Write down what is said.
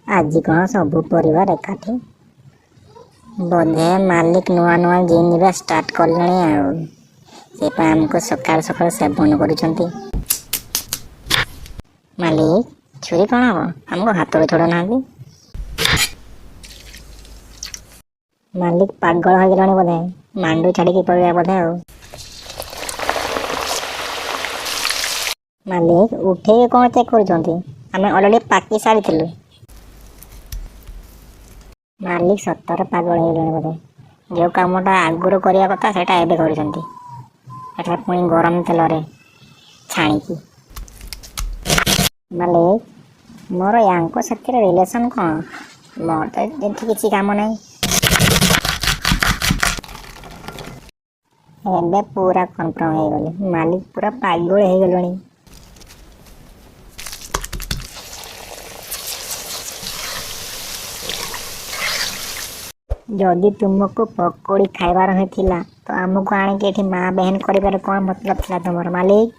आज कौन सब परिवार एकाठी बोधे मालिक नुआ नुआ जीनिबा स्टार्ट कले आमको सकाल सकाल सेवन कर मालिक छुरी कौन हम आमको हाथ छोड़ ना मालिक पागल हो गलानी बोधे मांडू छाड़ी पड़ा बोधे मालिक उठे कौन चेक कर अलरेडी पाकी सारी मालिक सतर पागल हो गए बोधे जो कमटा आगुरी करने कथा से पुणी गरम तेल छाणी मालिक मोर या साथी रिलेसन कौन मोर तो जमी किसी काम ना एबे पूरा कन्फर्म हो गली मालिक पूरा पागल हो गलुनी। जदि तुमको पकोड़ी खाइबार होता तो आमको आनिक माँ बहन कर कौन मतलब था तुम मालिक।